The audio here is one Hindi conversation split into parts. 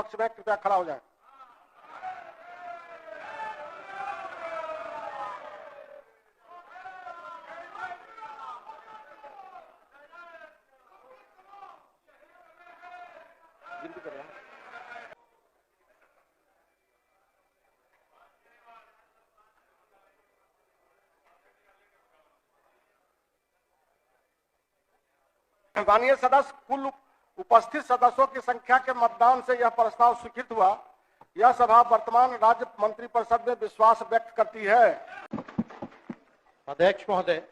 पक्ष में कृपया खड़ा हो जाए। माननीय सदस्य, कुल उपस्थित सदस्यों की संख्या के मतदान से यह प्रस्ताव स्वीकृत हुआ। यह सभा वर्तमान राज्य मंत्रिपरिषद में विश्वास व्यक्त करती है। अध्यक्ष महोदय,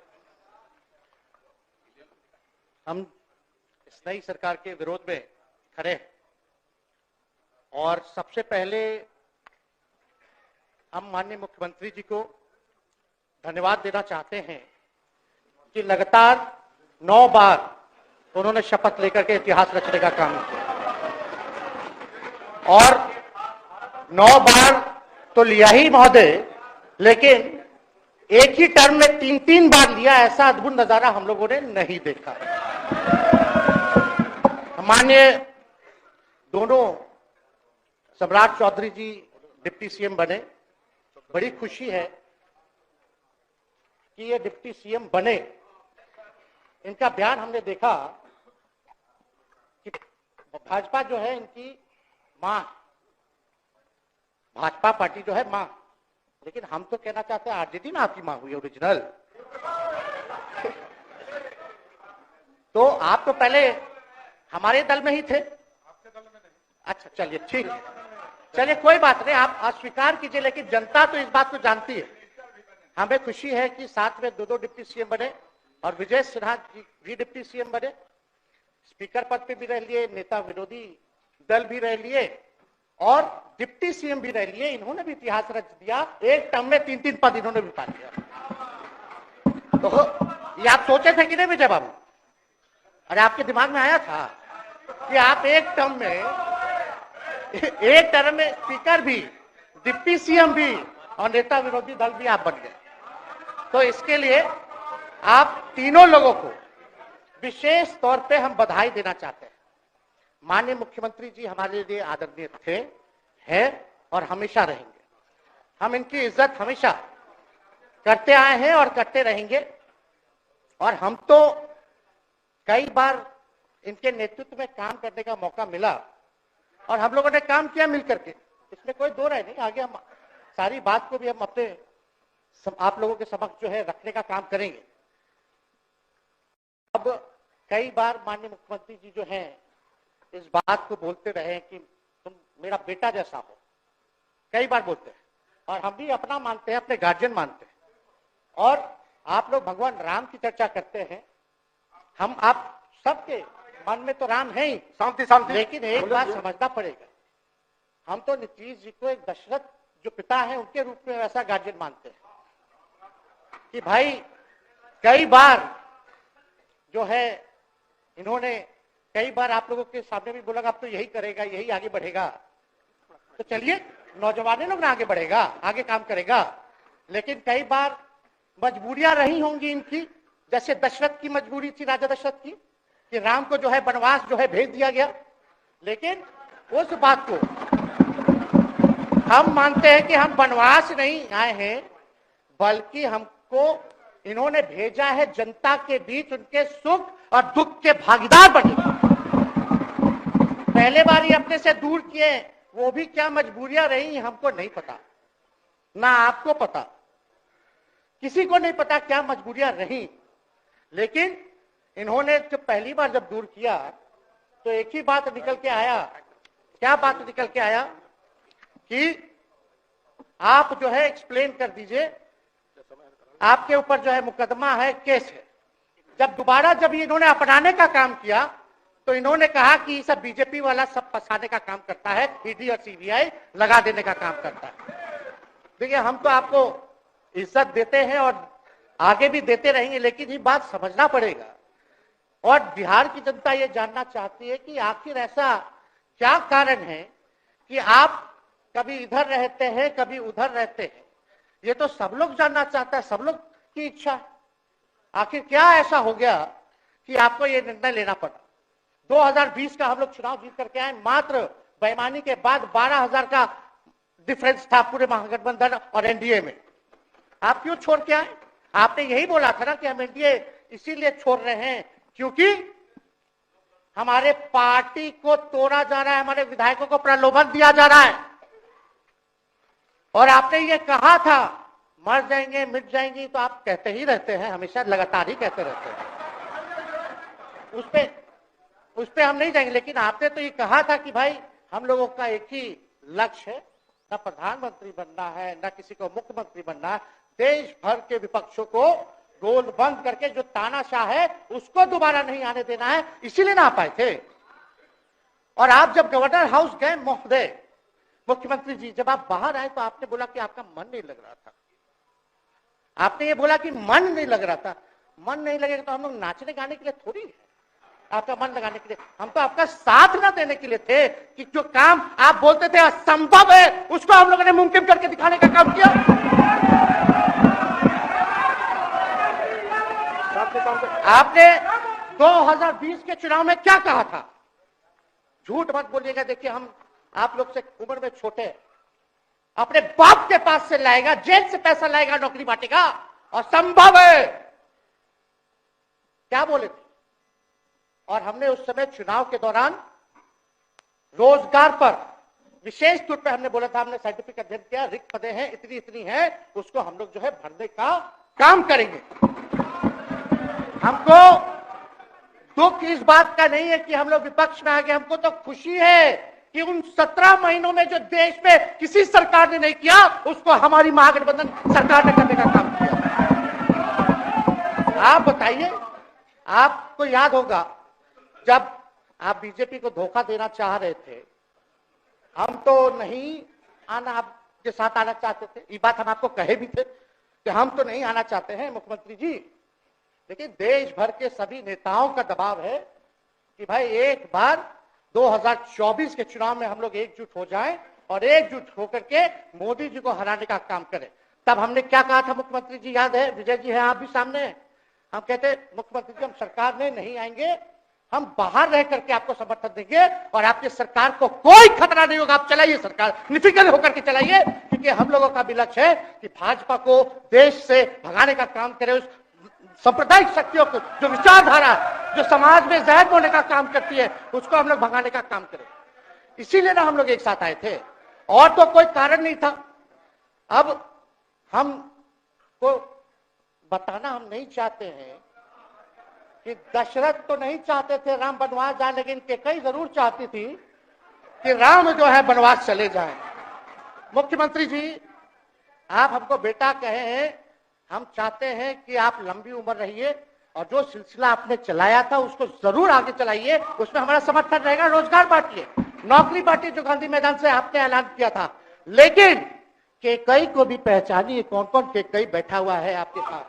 हम इस नई सरकार के विरोध में खड़े हैं और सबसे पहले हम माननीय मुख्यमंत्री जी को धन्यवाद देना चाहते हैं कि लगातार 9 बार उन्होंने शपथ लेकर के इतिहास रचने का काम किया और 9 बार तो लिया ही महोदय, लेकिन एक ही टर्म में 3-3 बार लिया, ऐसा अद्भुत नजारा हम लोगों ने नहीं देखा। माननीय दोनों सम्राट चौधरी जी डिप्टी सीएम बने, बड़ी खुशी है कि ये डिप्टी सीएम बने। इनका बयान हमने देखा कि भाजपा जो है इनकी मां, भाजपा पार्टी जो है मां, लेकिन हम तो कहना चाहते हैं आरजेडी में आपकी मां हुई ओरिजिनल। तो आप तो पहले हमारे दल में ही थे। अच्छा चलिए ठीक है, चलिए कोई बात नहीं, आप अस्वीकार कीजिए, लेकिन जनता तो इस बात को जानती है। हमें खुशी है कि साथ में 2 डिप्टी सीएम बने और विजय सिन्हा जी भी डिप्टी सीएम बने, स्पीकर पद पे भी रह लिए, नेता विरोधी दल भी रह लिए और डिप्टी सीएम भी रह लिए। इन्होंने भी इतिहास रच दिया, एक टर्म में 3-3 पद इन्होंने भी पा लिया। तो ये आप सोचे थे कि नहीं विजय बाबू? अरे आपके दिमाग में आया था कि आप एक टर्म में स्पीकर भी, डिप्टी सीएम भी और नेता विरोधी दल भी आप बन गए। तो इसके लिए आप तीनों लोगों को विशेष तौर पे हम बधाई देना चाहते हैं। माननीय मुख्यमंत्री जी हमारे लिए आदरणीय थे, हैं और हमेशा रहेंगे। हम इनकी इज्जत हमेशा करते आए हैं और करते रहेंगे। और हम तो कई बार इनके नेतृत्व में काम करने का मौका मिला और हम लोगों ने काम किया मिलकर के, इसमें कोई दो राय नहीं। आगे हम सारी बात को भी हम अपने आप लोगों के समक्ष जो है रखने का काम करेंगे। अब कई बार माननीय मुख्यमंत्री जी जो हैं इस बात को बोलते रहे कि तुम मेरा बेटा जैसा हो, कई बार बोलते हैं और हम भी अपना मानते हैं, अपने गार्जियन मानते हैं। और आप लोग भगवान राम की चर्चा करते हैं, हम आप सबके मन में तो राम है ही, शांति शांति, लेकिन एक बात समझना पड़ेगा, हम तो नीतीश जी को एक दशरथ जो पिता है उनके रूप में वैसा गार्जियन मानते हैं कि भाई कई बार जो है इन्होंने कई बार आप लोगों के सामने भी बोला अब तो यही करेगा, यही आगे बढ़ेगा। तो चलिए नौजवान लोग ना आगे बढ़ेगा, आगे काम करेगा, लेकिन कई बार मजबूरियां रही होंगी इनकी, जैसे दशरथ की मजबूरी थी, राजा दशरथ की, कि राम को जो है वनवास जो है भेज दिया गया। लेकिन उस बात को हम मानते हैं कि हम वनवास नहीं आए हैं, बल्कि हमको इन्होंने भेजा है जनता के बीच उनके सुख और दुख के भागीदार बने। पहले बार ही अपने से दूर किए, वो भी क्या मजबूरियां रही हमको नहीं पता, ना आपको पता, किसी को नहीं पता क्या मजबूरियां रही। लेकिन इन्होंने जब पहली बार जब दूर किया तो एक ही बात निकल के आया। क्या बात निकल के आया कि आप जो है एक्सप्लेन कर दीजिए, आपके ऊपर जो है मुकदमा है, केस है। जब दोबारा जब इन्होंने अपनाने का काम किया तो इन्होंने कहा कि सब बीजेपी वाला सब फंसाने का काम करता है, ईडी और सीबीआई लगा देने का काम करता है। देखिए हम तो आपको इज्जत देते हैं और आगे भी देते रहेंगे, लेकिन ये बात समझना पड़ेगा। और बिहार की जनता ये जानना चाहती है कि आखिर ऐसा क्या कारण है कि आप कभी इधर रहते हैं, कभी उधर रहते हैं। ये तो सब लोग जानना चाहता है, सब लोग की इच्छा है। आखिर क्या ऐसा हो गया कि आपको ये निर्णय लेना पड़ा। 2020 का हम लोग चुनाव जीत करके आए, मात्र बेईमानी के बाद 12,000 का डिफरेंस था पूरे महागठबंधन और एनडीए में। आप क्यों छोड़ के आए? आपने यही बोला था ना कि हम एनडीए इसीलिए छोड़ रहे हैं क्योंकि हमारे पार्टी को तोड़ा जा रहा है, हमारे विधायकों को प्रलोभन दिया जा रहा है। और आपने ये कहा था मर जाएंगे मिट जाएंगी, तो आप कहते ही रहते हैं, हमेशा लगातार ही कहते रहते हैं। उस पे हम नहीं जाएंगे, लेकिन आपने तो ये कहा था कि भाई हम लोगों का एक ही लक्ष्य है, न प्रधानमंत्री बनना है न किसी को मुख्यमंत्री बनना है, देश भर के विपक्षों को गोल बंद करके जो तानाशाह है उसको दोबारा नहीं आने देना है, इसीलिए ना आ पाए थे। और आप जब गवर्नर हाउस गए महोदय, मुख्यमंत्री जी, जब आप बाहर आए तो आपने बोला कि आपका मन नहीं लग रहा था। आपने ये बोला कि मन नहीं लग रहा था। मन नहीं लगेगा तो हम लोग नाचने गाने के लिए थोड़ी है, आपका मन लगाने के लिए। हम तो आपका साथ ना देने के लिए थे कि जो काम आप बोलते थे असंभव है उसको हम लोगों ने मुमकिन करके दिखाने का काम किया। आपने 2020 के चुनाव में क्या कहा था? झूठ मत बोलिएगा। देखिए, हम आप लोग से उम्र में छोटे हैं। अपने बाप के पास से लाएगा, जेल से पैसा लाएगा, नौकरी बांटेगा, और संभव है, क्या बोले थे? और हमने उस समय चुनाव के दौरान रोजगार पर विशेष तौर पे हमने बोला था, हमने साइंटिफिक अध्ययन किया, रिक्त पदें हैं इतनी इतनी है, उसको हम लोग जो है भरने का काम करेंगे। हमको दुख इस बात का नहीं है कि हम लोग विपक्ष में आ गए, हमको तो खुशी है कि उन 17 महीनों में जो देश में किसी सरकार ने नहीं किया उसको हमारी महागठबंधन सरकार ने करने का काम किया। आप बताइए, आपको याद होगा जब आप बीजेपी को धोखा देना चाह रहे थे, हम तो नहीं आना, आपके साथ आना चाहते थे, ये बात हम आपको कहे भी थे कि हम तो नहीं आना चाहते हैं मुख्यमंत्री जी, लेकिन देश भर के सभी नेताओं का दबाव है कि भाई एक बार 2024 के चुनाव में हम लोग एकजुट हो जाएं और एकजुट होकर के मोदी जी को हराने का काम करें। तब हमने क्या कहा था मुख्यमंत्री जी, याद है? विजय जी हैं, आप भी सामने हैं। हम कहते मुख्यमंत्री जी, हम सरकार में नहीं आएंगे, हम बाहर रह करके आपको समर्थन देंगे और आपकी सरकार को कोई खतरा नहीं होगा, आप चलाइए सरकार, निफिक्र होकर के चलाइए, क्योंकि हम लोगों का भी लक्ष्य है कि भाजपा को देश से भगाने का काम करे, उस सांप्रदायिक शक्तियों को, जो विचारधारा, जो समाज में जहर बोने का काम करती है, उसको हम लोग भगाने का काम करें। इसीलिए ना हम लोग एक साथ आए थे, और तो कोई कारण नहीं था। अब हम को बताना हम नहीं चाहते हैं कि दशरथ तो नहीं चाहते थे राम वनवास जाए, लेकिन कैकेयी जरूर चाहती थी कि राम जो है वनवास चले जाएं। मुख्यमंत्री जी, आप हमको बेटा कहे हैं, हम चाहते हैं कि आप लंबी उम्र रहिए और जो सिलसिला आपने चलाया था उसको जरूर आगे चलाइए, उसमें हमारा समर्थन रहेगा। रोजगार बांटिए, नौकरी बांटिए, जो गांधी मैदान से आपने ऐलान किया था, लेकिन कैकेयी को भी पहचानिए, कौन कौन कैकेयी बैठा हुआ है आपके पास।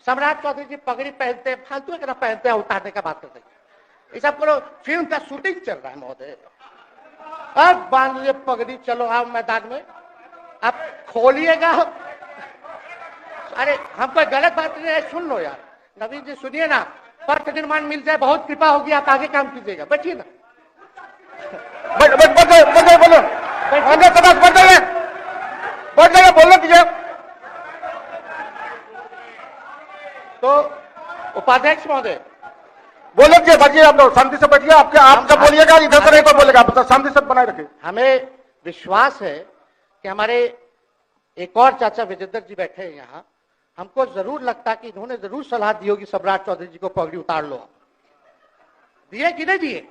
सम्राट चौधरी जी पगड़ी पहनते हैं, फालतू की ना पहनते हैं, उतारने का बात करते हैं। ये सब करो, फिल्म का शूटिंग चल रहा है महोदय, अब बांध लीजिए पगड़ी, चलो आओ मैदान में, आप खोलिएगा। अरे हम कोई गलत बात नहीं है, सुन लो यार, नवीन जी सुनिए ना, पथ निर्माण मिल जाए, बहुत कृपा होगी, आप आगे काम कीजिएगा, बैठिए ना। बोलो कीजिए। तो उपाध्यक्ष महोदय बोले कीजिए, बैठिए, आप लोग शांति से बैठिए। आपके आप जब बोलिएगा इधर से नहीं तो बोलेगा, आप शांति से बनाए रखिए। हमें विश्वास है कि हमारे एक और चाचा विजेंद्र जी बैठे हैं यहाँ, हमको जरूर लगता है कि इन्होंने जरूर सलाह दी होगी सम्राट चौधरी जी को पगड़ी उतार लो। दिए कि नहीं दिए?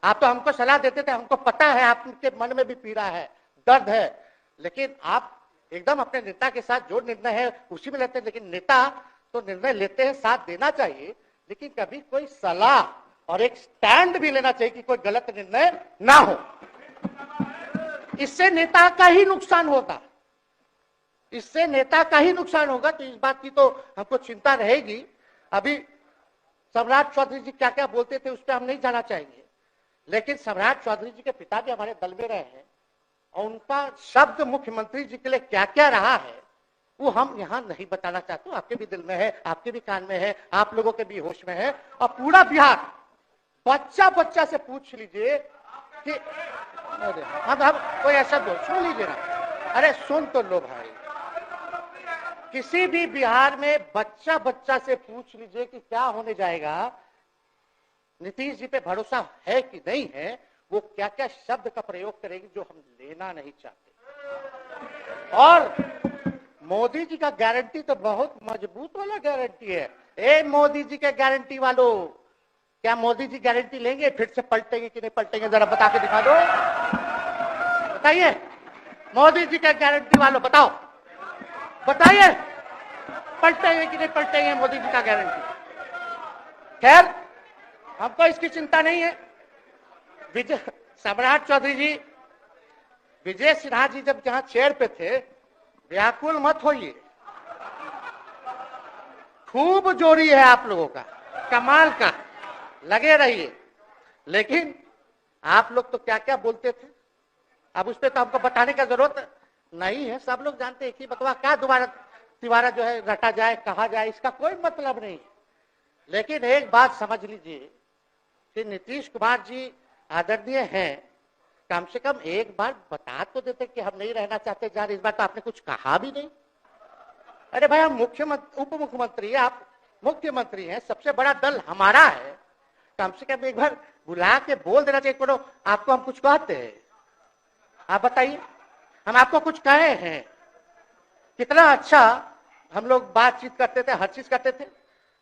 आप तो हमको सलाह देते थे, हमको पता है आपके मन में भी पीड़ा है, दर्द है, लेकिन आप एकदम अपने नेता के साथ जो निर्णय है उसी में लेते हैं। लेकिन नेता तो निर्णय लेते हैं, साथ देना चाहिए, लेकिन कभी कोई सलाह और एक स्टैंड भी लेना चाहिए कि कोई गलत निर्णय ना हो। इससे नेता का ही नुकसान होगा, इससे नेता का ही नुकसान होगा। तो इस बात की तो हमको चिंता रहेगी। अभी सम्राट चौधरी जी क्या क्या बोलते थे उस पर हम नहीं जाना चाहेंगे, लेकिन सम्राट चौधरी जी के पिता भी हमारे दल में रहे हैं और उनका शब्द मुख्यमंत्री जी के लिए क्या क्या रहा है वो हम यहाँ नहीं बताना चाहते। आपके भी दिल में है, आपके भी कान में है, आप लोगों के भी होश में है, और पूरा बिहार बच्चा बच्चा से पूछ लीजिए कि हम कोई ऐसा दो सुन लीजिए ना, अरे सुन तो लो भाई, किसी भी बिहार में बच्चा बच्चा से पूछ लीजिए कि क्या होने जाएगा, नीतीश जी पे भरोसा है कि नहीं है, वो क्या क्या शब्द का प्रयोग करेगी जो हम लेना नहीं चाहते। और मोदी जी का गारंटी तो बहुत मजबूत वाला गारंटी है। ए मोदी जी के गारंटी वालों, क्या मोदी जी गारंटी लेंगे फिर से पलटेंगे कि नहीं पलटेंगे, जरा बता के दिखा दो, बताइए मोदी जी के गारंटी वालों, बताओ बताइए पलटेंगे कि नहीं पलटेंगे मोदी जी का गारंटी। खैर हमको इसकी चिंता नहीं है। विजय सम्राट चौधरी जी, विजय सिन्हा जी जब जहां चेयर पे थे, व्याकुल मत होइए, खूब जोरी है आप लोगों का, कमाल का, लगे रहिए। लेकिन आप लोग तो क्या क्या बोलते थे, अब उस पर तो हमको बताने का जरूरत नहीं है, सब लोग जानते हैं कि बतवा क्या दोबारा तिवारा जो है रटा जाए, कहा जाए, इसका कोई मतलब नहीं। लेकिन एक बात समझ लीजिए कि नीतीश कुमार जी आदरणीय हैं, कम से कम एक बार बता तो देते कि हम नहीं रहना चाहते जा रहे, इस बार तो आपने कुछ कहा भी नहीं। अरे भाई हम मुख्यमंत्री उप मुख्यमंत्री है, आप मुख्यमंत्री हैं, सबसे बड़ा दल हमारा है, कम से कम एक बार बुला के बोल देना चाहिए, करो आपको हम कुछ कहते हैं, आप बताइए हम आपको कुछ कहे हैं। कितना अच्छा हम लोग बातचीत करते थे, हर चीज करते थे।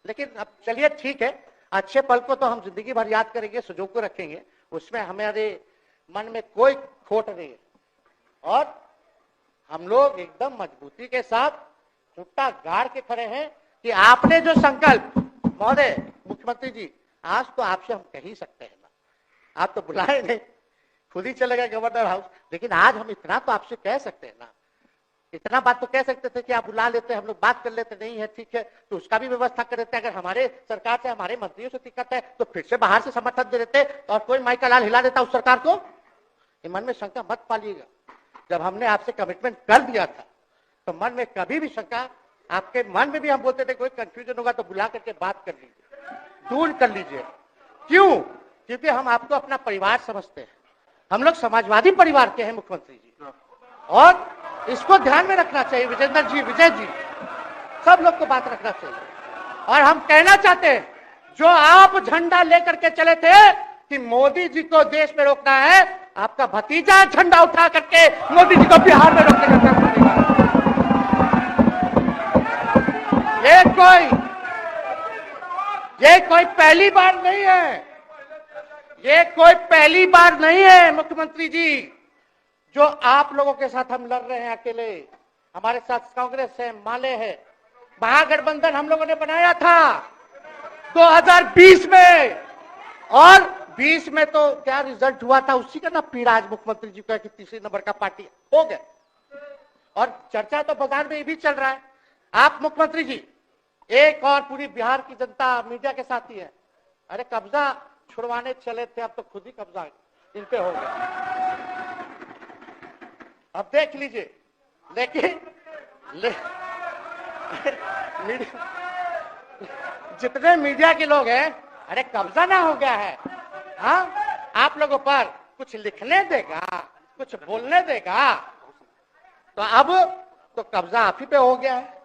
लेकिन अब चलिए ठीक है, अच्छे पल को तो हम जिंदगी भर याद करेंगे, संजो को रखेंगे, उसमें हमारे मन में कोई खोट नहीं है। और हम लोग एकदम मजबूती के साथ खुट्टा गाड़ के खड़े हैं कि आपने जो संकल्प, महोदय मुख्यमंत्री जी, आज तो आपसे हम कह ही सकते हैं ना, आप तो बुलाए नहीं, खुद ही चले गए गवर्नर हाउस, लेकिन आज हम इतना तो आपसे कह सकते हैं ना, इतना बात तो कह सकते थे कि आप बुला लेते, हम लोग बात कर लेते, नहीं है ठीक है तो उसका भी व्यवस्था कर देते। अगर हमारे सरकार से, हमारे मंत्रियों से दिक्कत है तो फिर से बाहर से समर्थन दे देते और कोई माई का लाल हिला देता उस सरकार को। ये मन में शंका मत पालिएगा, जब हमने आपसे कमिटमेंट कर दिया था तो मन में कभी भी शंका, आपके मन में भी हम बोलते थे कोई कंफ्यूजन होगा तो बुला करके बात कर लीजिए, दूर कर लीजिए। क्यों? क्योंकि हम आपको अपना परिवार समझते हैं, हम लोग समाजवादी परिवार के हैं मुख्यमंत्री जी, और इसको ध्यान में रखना चाहिए। विजेंद्र जी, विजय जी, सब लोग को बात रखना चाहिए। और हम कहना चाहते हैं, जो आप झंडा लेकर के चले थे कि मोदी जी को देश में रोकना है, आपका भतीजा झंडा उठा करके मोदी जी को बिहार में रोकने का काम करेगा। ये कोई पहली बार नहीं है, ये कोई पहली बार नहीं है मुख्यमंत्री जी, जो आप लोगों के साथ हम लड़ रहे हैं अकेले। हमारे साथ कांग्रेस है, माले है, महागठबंधन हम लोगों ने बनाया था 2020 में, और 20 में तो क्या रिजल्ट हुआ था उसी का ना पीड़ा आज मुख्यमंत्री जी का कि तीसरे नंबर का पार्टी हो गए। और चर्चा तो बाजार में ये भी चल रहा है, आप मुख्यमंत्री जी एक और पूरी बिहार की जनता मीडिया के साथ ही है, अरे कब्जा छुड़वाने चले थे, अब तो खुद ही कब्जा इन पे हो गया, अब देख लीजिए। लेकिन जितने मीडिया के लोग हैं, अरे कब्जा ना हो गया है, हाँ आप लोगों पर कुछ लिखने देगा, कुछ बोलने देगा, तो अब तो कब्जा आप ही पे हो गया है।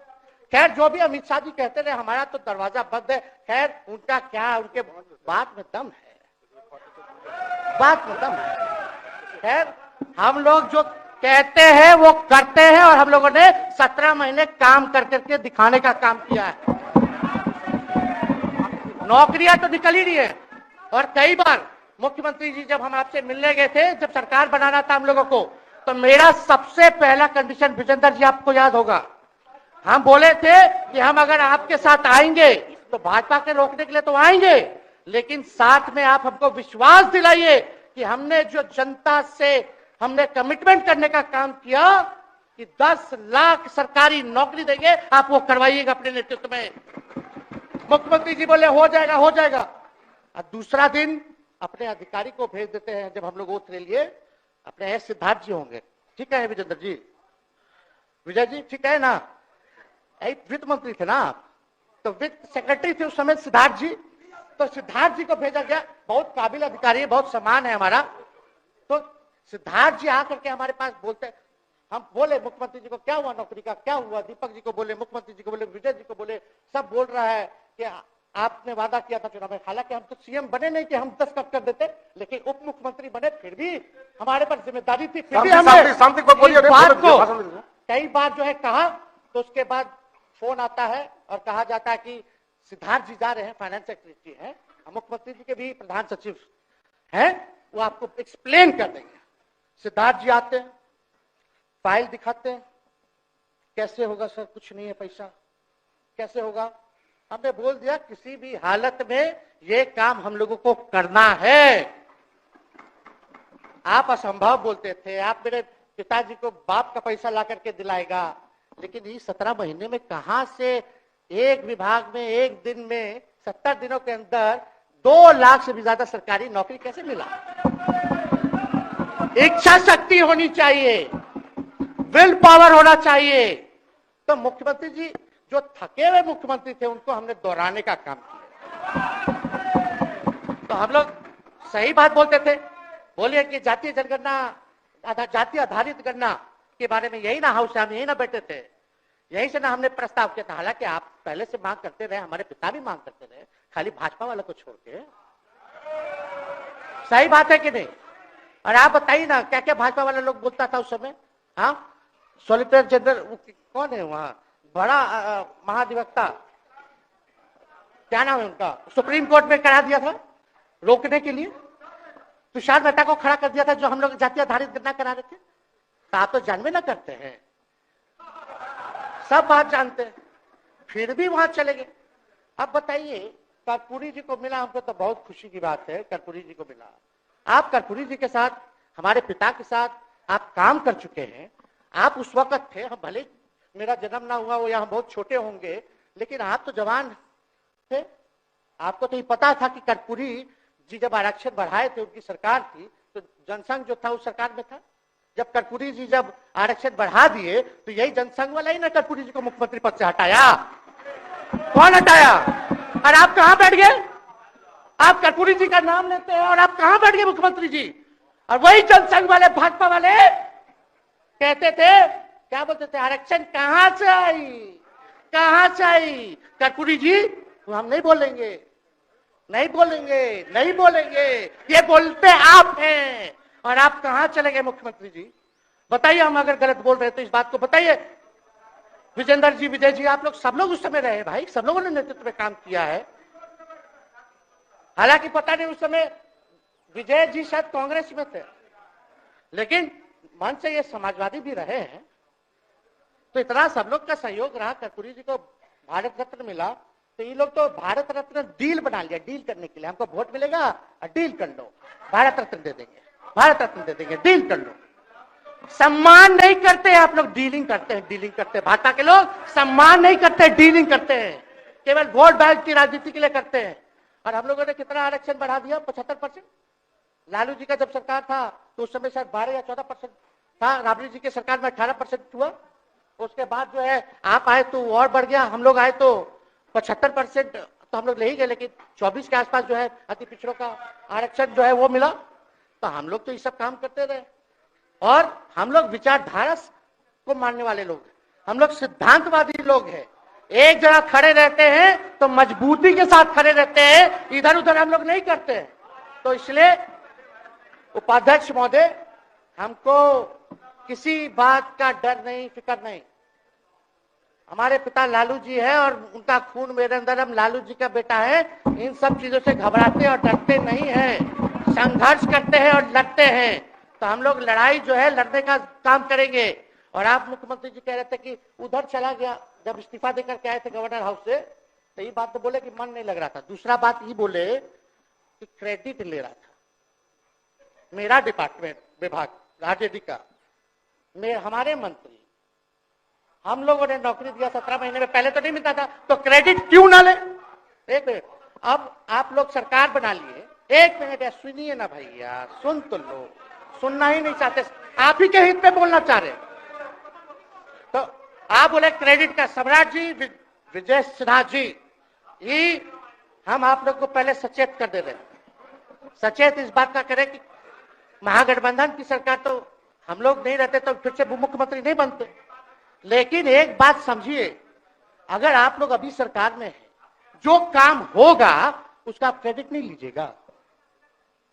खैर जो भी अमित शाह जी कहते रहे, हमारा तो दरवाजा बंद है, खैर उनका क्या, उनके बात में दम है, बात में दम है। खैर हम लोग जो कहते हैं वो करते हैं, और हम लोगों ने 17 महीने काम कर करके दिखाने का काम किया है। नौकरियां तो निकल ही रही है, और कई बार मुख्यमंत्री जी जब हम आपसे मिलने गए थे, जब सरकार बनाना था हम लोगों को, तो मेरा सबसे पहला कंडीशन, विजेंद्र जी आपको याद होगा, हम बोले थे कि हम अगर आपके साथ आएंगे तो भाजपा के रोकने के लिए तो आएंगे, लेकिन साथ में आप हमको विश्वास दिलाइए कि हमने जो जनता से हमने कमिटमेंट करने का काम किया कि 10 लाख सरकारी नौकरी देंगे, आप वो करवाइएगा अपने नेतृत्व में। मुख्यमंत्री जी बोले हो जाएगा, हो जाएगा, और दूसरा दिन अपने अधिकारी को भेज देते हैं, जब हम लोग ओथ ले लिए, अपने एस सिद्धार्थ जी होंगे, ठीक है विजेंद्र जी, विजय जी ठीक है ना, वित्त मंत्री थे ना आप, तो वित्त सेक्रेटरी थे उस समय सिद्धार्थ जी, तो सिद्धार्थ जी को भेजा गया, बहुत काबिल अधिकारी है, बहुत सम्मान है हमारा। तो सिद्धार्थ जी आकर के हमारे पास बोलते, हम बोले मुख्यमंत्री जी को क्या हुआ नौकरी का, क्या हुआ, दीपक जी को बोले, मुख्यमंत्री जी को बोले, विजय जी को बोले, सब बोल रहा है कि आपने वादा किया था चुनाव में। हालांकि हम तो सीएम बने नहीं कि हम दस्तखत कर देते, लेकिन उप मुख्यमंत्री बने, फिर भी हमारे पर जिम्मेदारी थी, फिर भी हमने शांति को बोलिए, इस बात को कई बार जो है कहा। तो उसके बाद फोन आता है और कहा जाता है कि सिद्धार्थ जी जा रहे हैं, फाइनेंस सेक्रेटरी है, मुख्यमंत्री जी के भी प्रधान सचिव हैं, वो आपको एक्सप्लेन कर देंगे। सिद्धार्थ जी आते हैं, फाइल दिखाते हैं, कैसे होगा सर, कुछ नहीं है पैसा, कैसे होगा। हमने बोल दिया किसी भी हालत में ये काम हम लोगों को करना है। आप असंभव बोलते थे, आप मेरे पिताजी को बाप का पैसा ला करके दिलाएगा, लेकिन ये 17 महीने में कहां से एक विभाग में एक दिन में 70 दिनों के अंदर 2 लाख से भी ज्यादा सरकारी नौकरी कैसे मिला। इच्छा शक्ति होनी चाहिए, विल पावर होना चाहिए। तो मुख्यमंत्री जी जो थके हुए मुख्यमंत्री थे उनको हमने दोहराने का काम किया। तो हम लोग सही बात बोलते थे, बोलिए कि जातीय जनगणना, जातीय आधारित गणना के बारे में यही ना हाउस से हम यही ना बैठे थे, यही से ना हमने प्रस्ताव किया था। हालांकि आप पहले से मांग करते रहे, हमारे पिता भी मांग करते रहे, खाली भाजपा वाला को छोड़ के। सही बात है कि नहीं? और आप बताइए ना क्या क्या भाजपा वाला लोग बोलता था उस समय। हाँ, सॉलिसिटर जनरल कौन है वहां, बड़ा महाधिवक्ता, क्या नाम है उनका, सुप्रीम कोर्ट में करा दिया था रोकने के लिए, तुषार मेहता को खड़ा कर दिया था जो हम लोग जातीय आधारित गणना करा रहे थे। तो आप तो जानवे ना करते हैं, सब बात जानते हैं, फिर भी वहां चले गए। अब बताइए, कर्पूरी जी को मिला, हमको तो बहुत खुशी की बात है, कर्पूरी जी को मिला। आप कर्पूरी जी के साथ, हमारे पिता के साथ आप काम कर चुके हैं। आप उस वक्त थे, हम भले मेरा जन्म ना हुआ वो यहाँ बहुत छोटे होंगे, लेकिन आप तो जवान थे। आपको तो ये पता था कि कर्पूरी जी जब आरक्षण बढ़ाए थे, उनकी सरकार थी, तो जनसंघ जो था उस सरकार में था। जब कर्पूरी जी जब आरक्षण बढ़ा दिए तो यही जनसंघ वाला ही ना कर्पूरी जी को मुख्यमंत्री पद से हटाया। कौन हटाया? और आप कहां बैठ गए? आप कर्पूरी जी का नाम लेते हैं और आप कहां बैठ गए मुख्यमंत्री जी? और वही जनसंघ वाले, भाजपा वाले कहते थे, क्या बोलते थे, आरक्षण कहां से आई, कहां से आई? कर्पूरी जी हम नहीं बोलेंगे, नहीं बोलेंगे, नहीं बोलेंगे, ये बोलते आप हैं। और आप कहां चले गए मुख्यमंत्री जी? बताइए, हम अगर गलत बोल रहे तो इस बात को बताइए। विजेंद्र जी, विजय जी, आप लोग सब लोग उस समय रहे भाई, सब लोगों ने नेतृत्व में काम किया है। हालांकि पता नहीं उस समय विजय जी शायद कांग्रेस में थे, लेकिन मन से ये समाजवादी भी रहे हैं। तो इतना सब लोग का सहयोग रहा, कर्पूरी जी को भारत रत्न मिला, तो ये लोग तो भारत रत्न डील बना लिया, डील करने के लिए। हमको वोट मिलेगा और डील कर लो, भारत रत्न दे देंगे, भारत रत्न दे देंगे, डील कर लो। सम्मान नहीं करते आप लोग, डीलिंग करते हैं, डीलिंग करते हैं। भाजपा के लोग सम्मान नहीं करते, डीलिंग करते हैं, केवल वोट बैंक की राजनीति के लिए करते हैं। और हम लोगों ने कितना आरक्षण बढ़ा दिया, 75%। लालू जी का जब सरकार था तो उस समय शायद 12 या 14% था, राबड़ी जी की सरकार में 18% हुआ। उसके बाद जो है आप आए तो और बढ़ गया, हम लोग आए तो 75% तो हम लोग ले ही गए, लेकिन 24 के आसपास जो है अति पिछड़ों का आरक्षण जो है वो मिला। तो हम लोग तो ये सब काम करते रहे, और हम लोग विचारधारा को मानने वाले लोग हैं, हम लोग सिद्धांतवादी लोग हैं। एक जगह खड़े रहते हैं तो मजबूती के साथ खड़े रहते हैं, इधर उधर हम लोग नहीं करते हैं। तो इसलिए उपाध्यक्ष महोदय, हमको किसी बात का डर नहीं, फिक्र नहीं। हमारे पिता लालू जी है और उनका खून मेरे अंदर, हम लालू जी का बेटा है। इन सब चीजों से घबराते और डरते नहीं हैं, संघर्ष करते हैं और लड़ते हैं। तो हम लोग लड़ाई जो है लड़ने का काम करेंगे। और आप मुख्यमंत्री जी कह रहे थे कि उधर चला गया, जब इस्तीफा देकर के आए थे गवर्नर हाउस से, तो ये बात तो बोले कि मन नहीं लग रहा था। दूसरा बात ये बोले कि क्रेडिट ले रहा था मेरा डिपार्टमेंट, विभाग आरजेडी का, हमारे मंत्री, हम लोगों ने नौकरी दिया 17 महीने में, पहले तो नहीं मिलता था, तो क्रेडिट क्यों ना ले? एक मिनट, अब आप लोग सरकार बना लिए, एक मिनट सुनिए ना भैया, सुन तो लो, सुनना ही नहीं चाहते, आप ही के हित में बोलना चाह रहे। तो आप बोले क्रेडिट का, सम्राट जी, विजय सिन्हा जी, ये हम आप लोग को पहले सचेत कर दे रहे हैं, सचेत इस बात का करें कि महागठबंधन की सरकार तो हम लोग नहीं रहते तो फिर से मुख्यमंत्री नहीं बनते। लेकिन एक बात समझिए, अगर आप लोग अभी सरकार में हैं, जो काम होगा उसका क्रेडिट नहीं लीजिएगा।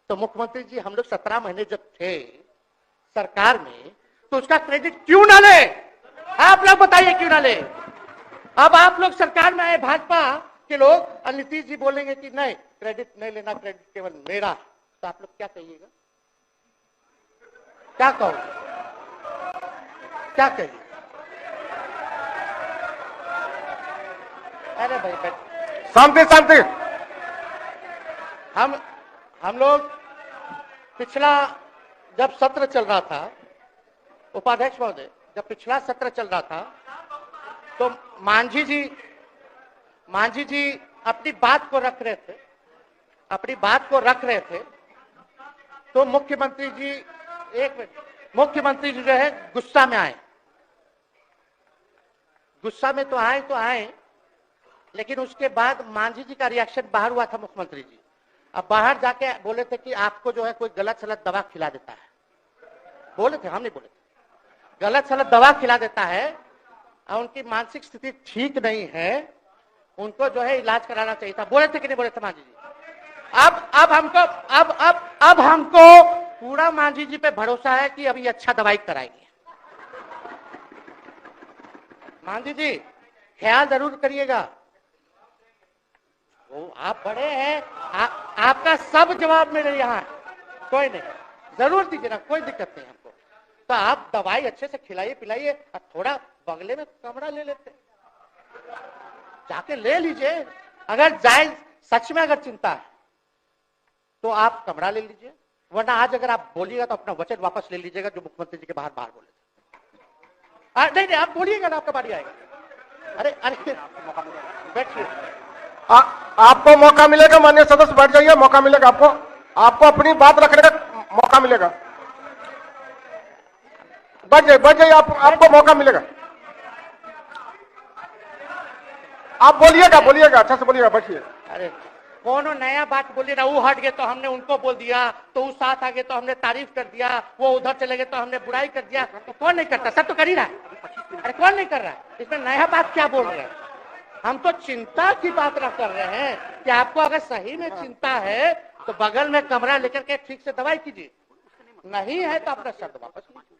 तो मुख्यमंत्री जी हम लोग 17 महीने जब थे सरकार में तो उसका क्रेडिट क्यों ना ले? आप लोग बताइए क्यों ना ले? अब आप लोग सरकार में आए भाजपा के लोग और नीतीश जी बोलेंगे कि नहीं क्रेडिट नहीं लेना, क्रेडिट केवल मेरा, तो आप लोग क्या कहिएगा? क्या कहो? क्या कहिए? अरे भाई शांति शांति। हम लोग पिछला जब सत्र चल रहा था, उपाध्यक्ष महोदय, जब पिछला सत्र चल रहा था तो मांझी जी अपनी बात को रख रहे थे, तो मुख्यमंत्री जी एक मिनट, मुख्यमंत्री जी जो है गुस्सा में आए, गुस्सा में तो आए, लेकिन उसके बाद मांझी जी का रिएक्शन बाहर हुआ था मुख्यमंत्री जी। अब बाहर जाके बोले थे कि आपको जो है कोई गलत सलत दवा खिला देता है, बोले थे, हम नहीं बोले थे, गलत सलत दवा खिला देता है और उनकी मानसिक स्थिति ठीक नहीं है, उनको जो है इलाज कराना चाहिए था, बोले थे कि नहीं बोले थे मांझी जी? अब हमको पूरा मांझी जी पे भरोसा है कि अभी अच्छा दवाई कराएंगे। मांझी जी ख्याल जरूर करिएगा, वो आप बड़े हैं, आपका सब जवाब मेरे यहाँ है, कोई नहीं, जरूर दीजिए ना, कोई दिक्कत नहीं हमको। तो आप दवाई अच्छे से खिलाइए पिलाइए और थोड़ा बगले में कमरा ले लेते, जाके ले लीजिए। अगर जाए सच में अगर चिंता है तो आप कमरा ले लीजिए, वरना आज अगर आप बोलिएगा तो अपना वचन वापस ले लीजिएगा जो मुख्यमंत्री जी के बाहर बोले थे। नहीं आप बोलिएगा ना, आपका बारी आएगा। अरे बैठिए, आपको मौका मिलेगा, माननीय सदस्य बैठ जाइए, मौका मिलेगा आपको अपनी बात रखने का मौका मिलेगा। बैठ जाइए, आपको मौका मिलेगा। आप बोलिएगा अच्छा से बोलिएगा, बैठिए। अरे कौन नया बात बोलिए ना, वो हट गए तो हमने उनको बोल दिया, तो उस साथ आ गए तो हमने तारीफ कर दिया, वो उधर चले गए तो हमने बुराई कर दिया, तो कौन नहीं करता? सब तो कर ही रहा है। अरे कौन नहीं कर रहा है? इसमें नया बात क्या बोल रहे हैं? हम तो चिंता की बात ना कर रहे हैं कि आपको अगर सही में चिंता है तो बगल में कमरा लेकर के ठीक से दवाई कीजिए, नहीं है तो अपना शब्द वापस लीजिए।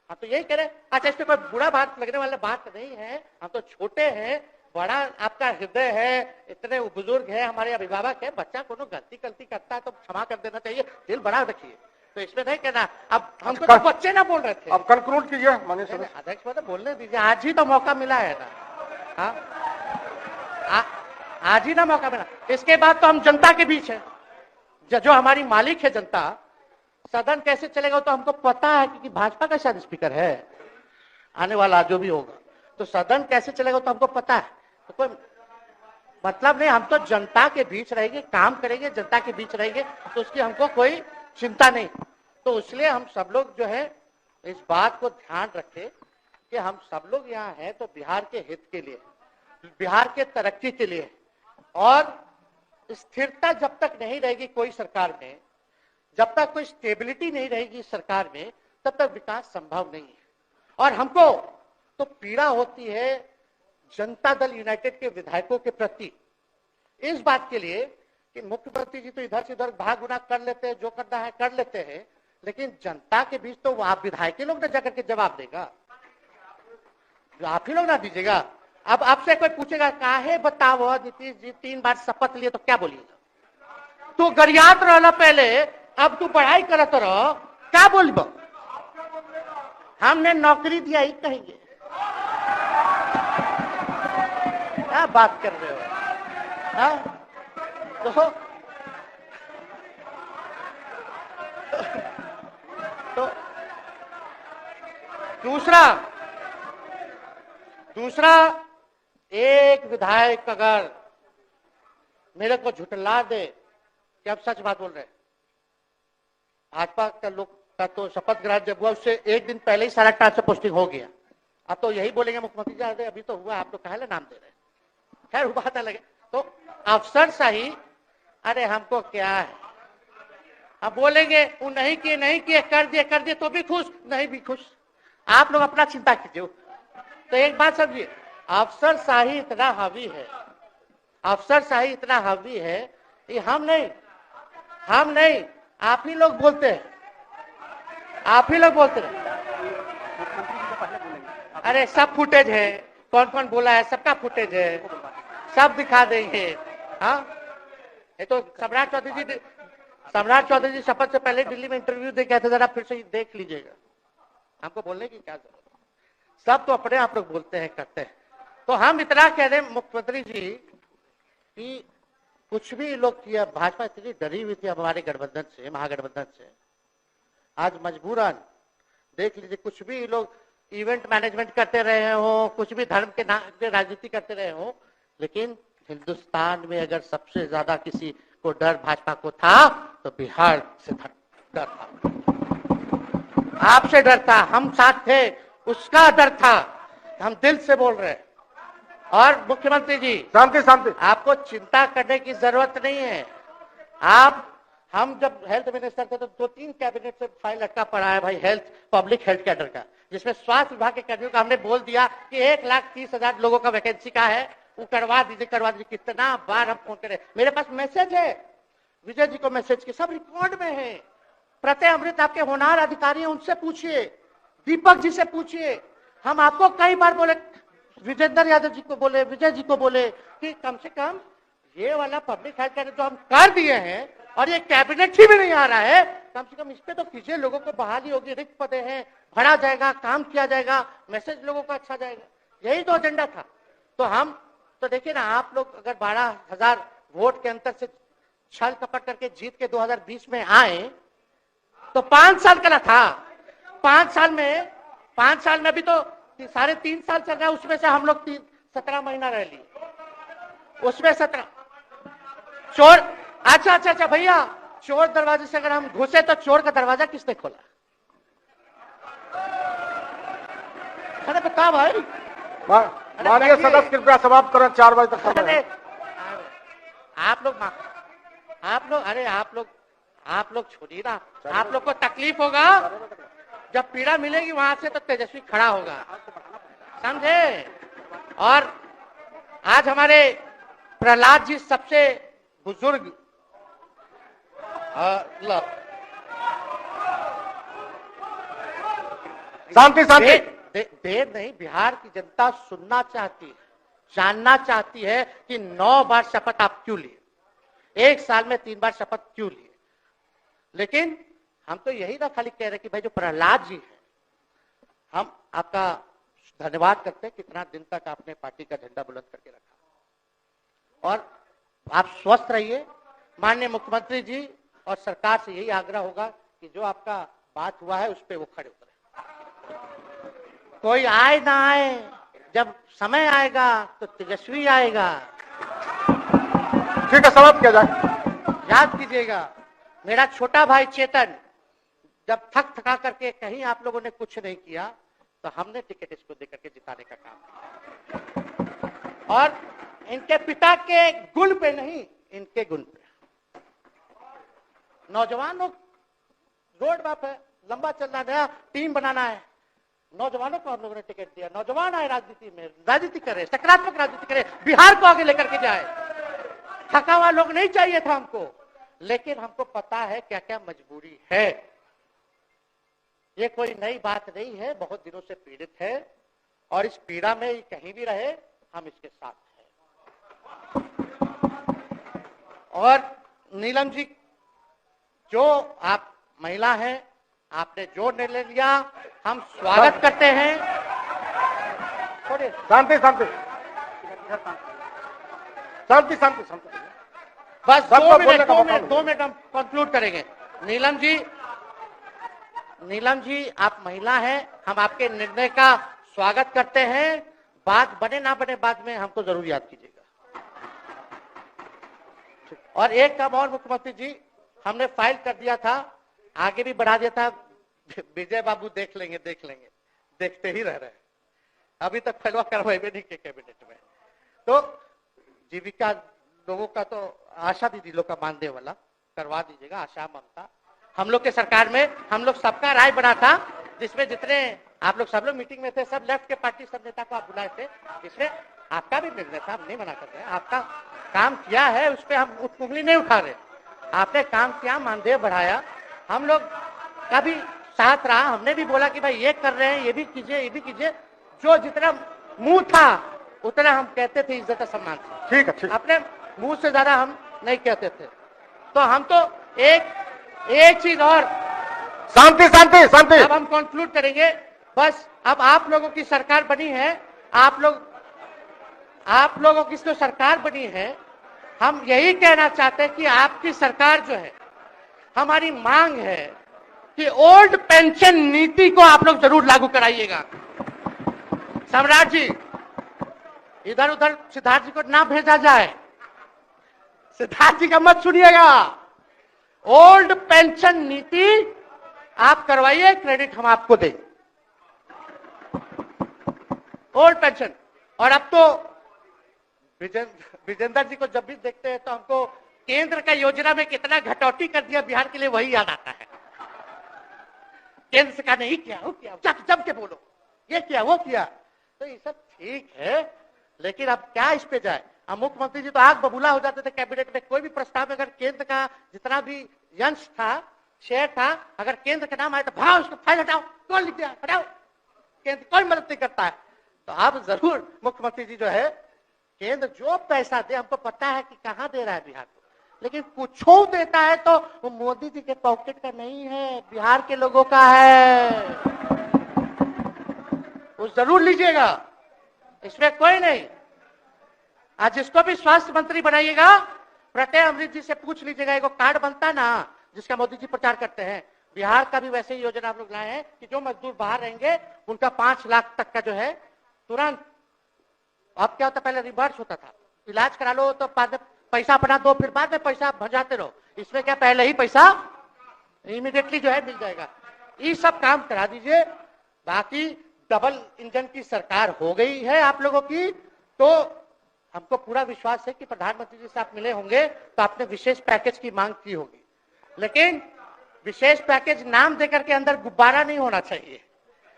हम तो यही कह रहे हैं। अच्छा इसमें कोई बुरा बात लगने वाला बात नहीं है, हम तो छोटे हैं, बड़ा आपका हृदय है, इतने बुजुर्ग है, हमारे अभिभावक है, बच्चा कोनो गलती करता है तो क्षमा कर देना चाहिए, दिल बड़ा रखिए, तो इसमें नहीं कहना। अब हम तो बच्चे ना बोल रहे थे। अब कंक्लूड कीजिए माननीय सदस्य। अध्यक्ष महोदय बोलने दीजिए, आज ही तो मौका मिला है ना, हाँ आज ही ना मौका मिला। इसके बाद तो हम जनता के बीच है, जो हमारी मालिक है जनता। सदन कैसे चलेगा तो हमको पता है कि भाजपा का शायद स्पीकर है आने वाला जो भी होगा, तो सदन कैसे चलेगा तो हमको पता है, तो कोई मतलब नहीं। हम तो जनता के बीच रहेंगे, काम करेंगे, जनता के बीच रहेंगे, तो उसकी हमको कोई चिंता नहीं। तो इसलिए हम सब लोग जो है इस बात को ध्यान रखें कि हम सब लोग यहाँ हैं तो बिहार के हित के लिए, बिहार के तरक्की के लिए, और स्थिरता जब तक नहीं रहेगी कोई सरकार में, जब तक कोई स्टेबिलिटी नहीं रहेगी सरकार में, तब तक विकास संभव नहीं है। और हमको तो पीड़ा होती है जनता दल यूनाइटेड के विधायकों के प्रति, इस बात के लिए कि मुख्यमंत्री जी तो इधर से उधर भाग गुना कर लेते हैं, जो करना है कर लेते हैं, लेकिन जनता के बीच तो आप विधायक लोग ना जाकर के जवाब देगा, आप ही लोग ना दीजिएगा। अब आपसे कोई पूछेगा काहे बताओ नीतीश जी 3 बार शपथ लिए, तो क्या बोलिएगा? तू गरियात रहना पहले, अब तू पढ़ाई करत रहो, क्या बोलब? हमने नौकरी दिया ही कहेंगे, क्या बात कर रहे हो? तो दूसरा एक विधायक अगर मेरे को झुठला दे कि अब सच बात बोल रहे, भाजपा का लोग का तो शपथ ग्रहण जब हुआ उससे एक दिन पहले ही सारा ट्रांसफर पोस्टिंग हो गया, अब तो यही बोलेंगे मुख्यमंत्री जी अभी तो हुआ, आप तो काहे नाम दे रहे हैं, खैर बात अलग है। तो अफसरशाही, अरे हमको क्या है, अब बोलेंगे वो नहीं किए कर दिए तो भी खुश, नहीं भी खुश, आप लोग अपना चिंता कीजिए। तो एक बात समझिए, अफसरशाही इतना हावी है, अफसरशाही इतना हावी है, ये हम नहीं आप ही लोग बोलते हैं, आप ही लोग बोलते हैं। अरे सब फुटेज है, कौन कौन बोला है सबका फुटेज है, सब दिखा देंगे। हाँ, ये तो सम्राट चौधरी जी शपथ से पहले दिल्ली में इंटरव्यू दे गए थे, जरा फिर से देख लीजिएगा, हमको बोलने की क्या जरूरत है, सब तो अपने आप लोग बोलते हैं करते हैं। तो हम इतना कह रहे मुख्यमंत्री जी कि कुछ भी लोग किया, भाजपा इतनी डरी हुई थी हमारे गठबंधन से, महागठबंधन से, आज मजबूरन देख लीजिए, कुछ भी लोग इवेंट मैनेजमेंट करते रहे हो, कुछ भी धर्म के नाम पे राजनीति करते रहे हो, लेकिन हिंदुस्तान में अगर सबसे ज्यादा किसी को डर भाजपा को था तो बिहार से डर था, आपसे डर था, हम साथ थे, उसका डर था, हम दिल से बोल रहे हैं। और मुख्यमंत्री जी शांति, आपको चिंता करने की जरूरत नहीं है। हम जब हेल्थ मिनिस्टर थे तो 2-3 कैबिनेट से फाइल लटका पड़ा है भाई, हेल्थ पब्लिक हेल्थ कैडर का, जिसमें स्वास्थ्य विभाग के कर्मियों का हमने बोल दिया कि 1,30,000 लोगों का वैकेंसी का है, वो करवा दीजिए। कितना बार हम फोन करें, मेरे पास मैसेज है, विजय जी को मैसेज के सब रिकॉर्ड में है। प्रत्यय अमृत आपके होनहार अधिकारी हैं, उनसे पूछिए, दीपक जी से पूछिए। हम आपको कई बार बोले, विजेंद्र यादव जी को बोले, विजय जी को बोले कि कम से कम ये वाला पब्लिक हेल्थ केयर जो हम कर दिए हैं और ये कैबिनेट ही में नहीं आ रहा है, कम से कम इस पे तो कीजिए, लोगों को बहाली होगी, रिक्त पदे हैं, भरा जाएगा, काम किया जाएगा, मैसेज लोगों का अच्छा जाएगा, यही तो एजेंडा था। तो हम तो देखिए ना, आप लोग अगर 12,000 वोट के अंतर से छल कपट करके जीत के 2020 में आए तो 5 साल का था, 5 साल में भी तो 3.5 साल चल रहा है, उसमें से हम लोग 17 महीना रह लिए, उसमें 17 चोर। अच्छा भैया, चोर दरवाजे से अगर हम घुसे तो चोर का दरवाजा किसने खोला? अरे बता भाई, माननीय सदस्य कृपया समाप्त करें, 4 बजे तक समय है। आप लोग छोड़िए ना, आप लोग को तकलीफ होगा, जब पीड़ा मिलेगी वहां से तो तेजस्वी खड़ा होगा, समझे। और आज हमारे प्रहलाद जी सबसे बुजुर्ग, शांति देर नहीं, बिहार की जनता सुनना चाहती है, जानना चाहती है कि 9 बार शपथ आप क्यों लिए, 1 साल में 3 बार शपथ क्यों लिए। लेकिन हम तो यही ना खाली कह रहे कि भाई जो प्रहलाद जी है, हम आपका धन्यवाद करते हैं, कितना दिन तक आपने पार्टी का झंडा बुलंद करके रखा, और आप स्वस्थ रहिए। माननीय मुख्यमंत्री जी और सरकार से यही आग्रह होगा कि जो आपका बात हुआ है उस पर वो खड़े उतरे, कोई आए ना आए, जब समय आएगा तो तेजस्वी आएगा। ठीक है, समाप्त किया जाए। याद कीजिएगा, मेरा छोटा भाई चेतन जब थका करके कहीं आप लोगों ने कुछ नहीं किया तो हमने टिकट इसको देकर के जिताने का काम किया, और इनके पिता के गुण पे नहीं, इनके गुण पे। नौजवान लोग रोड मैप है, लंबा चलना, नया टीम बनाना है, नौजवानों को हम लोगों ने टिकट दिया, नौजवान आए राजनीति में, राजनीति करे, सकारात्मक राजनीति करे, बिहार को आगे लेकर के जाए। थका हुआ लोग नहीं चाहिए था हमको, लेकिन हमको पता है क्या क्या मजबूरी है, ये कोई नई बात नहीं है, बहुत दिनों से पीड़ित है, और इस पीड़ा में कहीं भी रहे हम इसके साथ हैं। और नीलम जी, जो आप महिला हैं, आपने जो निर्णय लिया हम स्वागत करते हैं। शांति बस 2 मिनट हम कंक्लूड करेंगे। नीलम जी आप महिला हैं, हम आपके निर्णय का स्वागत करते हैं, बात बने ना बने बाद में हमको जरूर याद कीजिएगा। और एक काम और मुख्यमंत्री जी, हमने फाइल कर दिया था, आगे भी बढ़ा दिया था, विजय बाबू देख लेंगे, देखते ही रह रहे हैं, अभी तक फैलवा करवाए भी नहीं के कैबिनेट में। तो जीविका लोगों का तो आशा दीदी लोग का मानदेय वाला करवा दीजिएगा, आशा ममता। हम लोग के सरकार में हम लोग सबका राय बना था, जिसमें जितने आप लोग सब लोग मीटिंग में थे, सब लेफ्ट के पार्टी सब नेता को आप बुलाए थे, जिसमें आपका भी निर्णय था, हम नहीं मना कर रहे हैं, आपका काम किया है, उस पर हम उंगली नहीं उठा रहे। आपने काम किया, मानदेय बढ़ाया, हम लोग का भी साथ रहा, हमने भी बोला कि भाई ये कर रहे हैं, ये भी कीजिए, ये भी कीजिए, जो जितना मुंह था उतना हम कहते थे इज्जत और सम्मान से। ठीक है, ठीक। अपने मुंह से ज्यादा हम नहीं कहते थे। तो हम तो एक चीज और, शांति शांति शांति। अब हम कंक्लूड करेंगे, बस अब आप लोगों की सरकार बनी है, आप लोगों की जो सरकार बनी है, हम यही कहना चाहते हैं कि आपकी सरकार जो है, हमारी मांग है कि ओल्ड पेंशन नीति को आप लोग जरूर लागू कराइएगा। सम्राट जी, इधर उधर सिद्धार्थ जी को ना भेजा जाए, सिद्धार्थ जी का मत सुनिएगा। ओल्ड पेंशन नीति आप करवाइए, क्रेडिट हम आपको दें, ओल्ड पेंशन। और अब तो विजेंद्र जी को जब भी देखते हैं तो हमको केंद्र का योजना में कितना घटौती कर दिया बिहार के लिए वही याद आता है। केंद्र से कहा नहीं किया, वो किया, जब के बोलो, ये किया, वो किया, तो ये सब ठीक है, लेकिन अब क्या इस पे जाए। अब मुख्यमंत्री जी तो आग बबूला हो जाते थे कैबिनेट में, कोई भी प्रस्ताव में अगर केंद्र का जितना भी अंश था, शेयर था, अगर केंद्र का नाम आया तो भाव उसको फाइल हटाओ, कौन लिख दिया, हटाओ, केंद्र कोई मदद नहीं करता है। तो अब जरूर मुख्यमंत्री जी जो है, केंद्र जो पैसा दे, हमको पता है कि कहां दे रहा है बिहार को, लेकिन कुछ देता है तो वो मोदी जी के पॉकेट का नहीं है, बिहार के लोगों का है, वो जरूर लीजिएगा, इसमें कोई नहीं। आज जिसको भी स्वास्थ्य मंत्री बनाइएगा, प्रत्यय अमृत जी से पूछ लीजिएगा, एगो कार्ड बनता ना जिसका मोदी जी प्रचार करते हैं, बिहार का भी वैसे ही योजना आप लोग लाए हैं कि जो मजदूर बाहर रहेंगे उनका 5 लाख तक का जो है तुरंत, अब क्या होता, पहले रिवर्स होता था, इलाज करा लो तो बाद में पैसा अपना दो, फिर बाद में पैसा भजाते रहो, इसमें क्या पहले ही पैसा इमीडिएटली जो है मिल जाएगा। ये सब काम करा दीजिए। बाकी डबल इंजन की सरकार हो गई है आप लोगों की, तो हमको पूरा विश्वास है कि प्रधानमंत्री जी से आप मिले होंगे तो आपने विशेष पैकेज की मांग की होगी, लेकिन विशेष पैकेज नाम देकर के अंदर गुब्बारा नहीं होना चाहिए,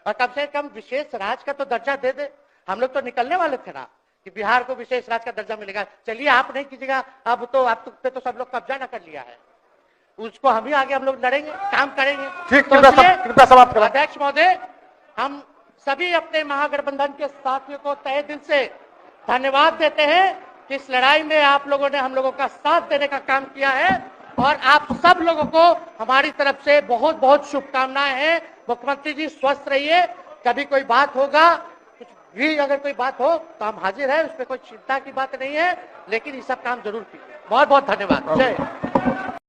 और कम से कम विशेष राज्य का तो दर्जा दे दे। हम लोग तो निकलने वाले थे ना कि बिहार को विशेष राज्य का दर्जा मिलेगा, चलिए आप नहीं कीजिएगा, अब तो आप पे तो सब लोग कब्जा न कर लिया है, उसको हम ही आगे हम लोग लड़ेंगे, काम करेंगे। ठीक, कृपया समाप्त करें। अध्यक्ष महोदय, हम सभी अपने महागठबंधन के साथियों को तहे दिल से धन्यवाद देते हैं कि इस लड़ाई में आप लोगों ने हम लोगों का साथ देने का काम किया है, और आप सब लोगों को हमारी तरफ से बहुत बहुत शुभकामनाएं हैं। मुख्यमंत्री जी स्वस्थ रहिए, कभी कोई बात होगा, कुछ भी अगर कोई बात हो तो हम हाजिर हैं, उसमें कोई चिंता की बात नहीं है, लेकिन ये सब काम जरूर कीजिए। बहुत बहुत धन्यवाद। जय